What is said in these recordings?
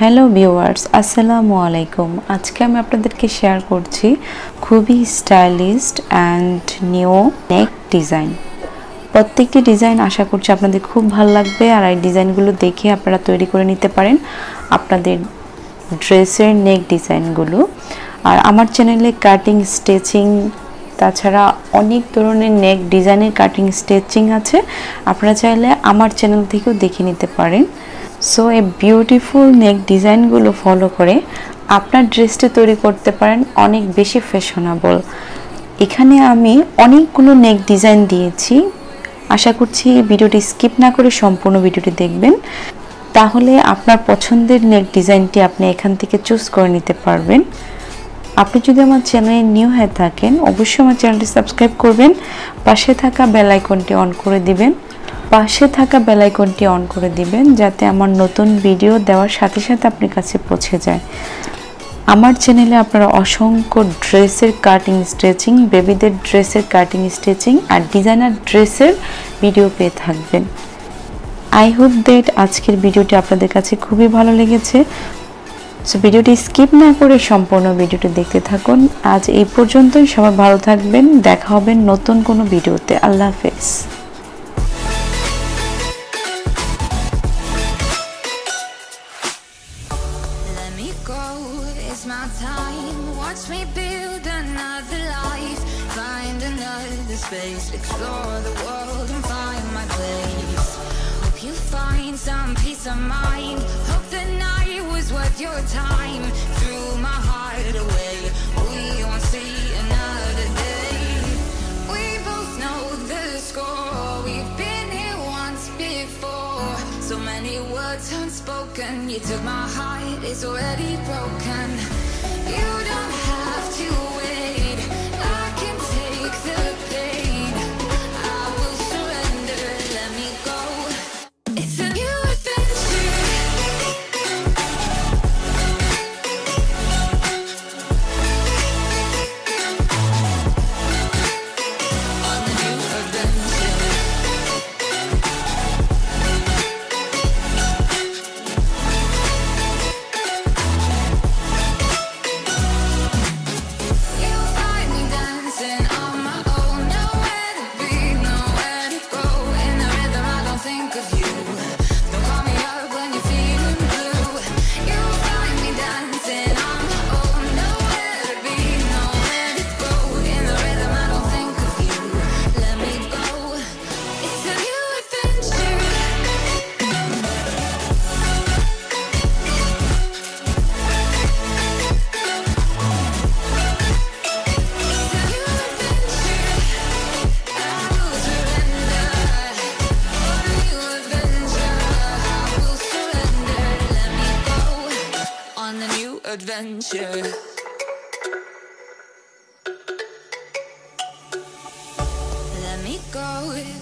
Hello viewers, আসসালামু আলাইকুম। আজকে আমি আপনাদেরকে শেয়ার করছি খুবই স্টাইলিশড অ্যান্ড নিউ নেক ডিজাইন। প্রত্যেকটি ডিজাইন আশা করছি আপনাদের খুব ভালো লাগবে, আর এই ডিজাইনগুলো দেখে আপনারা তৈরি করে নিতে পারেন আপনাদের ড্রেসের নেক ডিজাইনগুলো। আর আমার চ্যানেলে কাটিং, স্টিচিং, তাছাড়া অনেক ধরনের নেক ডিজাইনের কাটিং স্টিচিং আছে, আপনারা চাইলে আমার চ্যানেল থেকেও দেখে নিতে পারেন। সো এই বিউটিফুল নেক ডিজাইনগুলো ফলো করে আপনার ড্রেসটা তৈরি করতে পারেন অনেক বেশি ফ্যাশনেবল। এখানে আমি অনেকগুলো নেক ডিজাইন দিয়েছি, আশা করছি ভিডিওটি স্কিপ না করে সম্পূর্ণ ভিডিওটি দেখবেন, তাহলে আপনার পছন্দের নেক ডিজাইনটি আপনি এখান থেকে চুজ করে নিতে পারবেন। আপনি যদি আমার চ্যানেলে নিউ হয়ে থাকেন অবশ্যই আমার চ্যানেলটি সাবস্ক্রাইব করবেন, পাশে থাকা বেল আইকনটি অন করে দিবেন, যাতে আমার নতুন ভিডিও দেওয়ার সাথে সাথে আপনার কাছে পৌঁছে যায়। আমার চ্যানেলে আপনারা অসংখ্য ড্রেসের কাটিং স্টিচিং, বেবিদের ড্রেসের কাটিং স্টিচিং আর ডিজাইনার ড্রেসের ভিডিও পেয়ে থাকবেন। আই হোপ দ্যাট আজকের ভিডিওটি আপনাদের কাছে খুবই ভালো লেগেছে। সো ভিডিওটি স্কিপ না করে সম্পূর্ণ ভিডিওটি দেখতে থাকুন। আজ এই পর্যন্তই, সবাই ভালো থাকবেন, দেখা হবে নতুন কোনো ভিডিওতে। আল্লাহ হাফেজ। My time, watch me build another life, find another space, explore the world and find my place. Hope you find some peace of mind, hope the night was worth your time. Threw my heart away, we won't see another day. We both know the score, we've been here once before. So many words unspoken, you took my heart, it's already broken. You don't have to wait, I can take the pain. I will surrender, let me go. It's a new adventure. On a new adventure. Adventure. Let me go,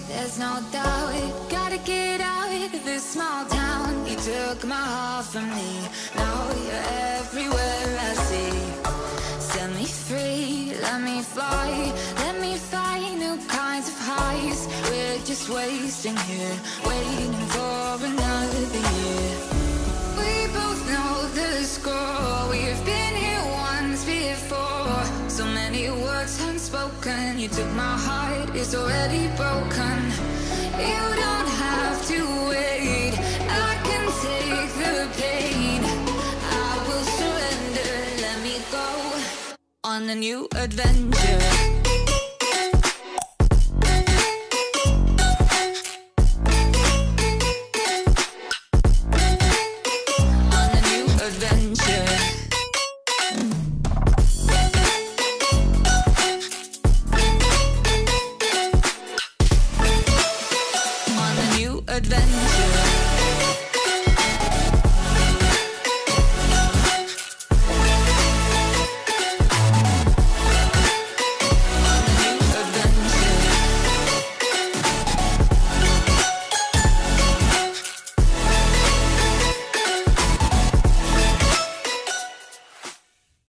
there's no doubt. Gotta get out of this small town. You took my heart from me, now you're everywhere I see. Set me free, let me fly, let me find new kinds of highs. We're just wasting here, waiting for another year. We both know the score, we've been here once before. So many words unspoken, you took my heart, it's already broken. You don't have to wait, I can take the pain. I will surrender, let me go on a new adventure. Adventure.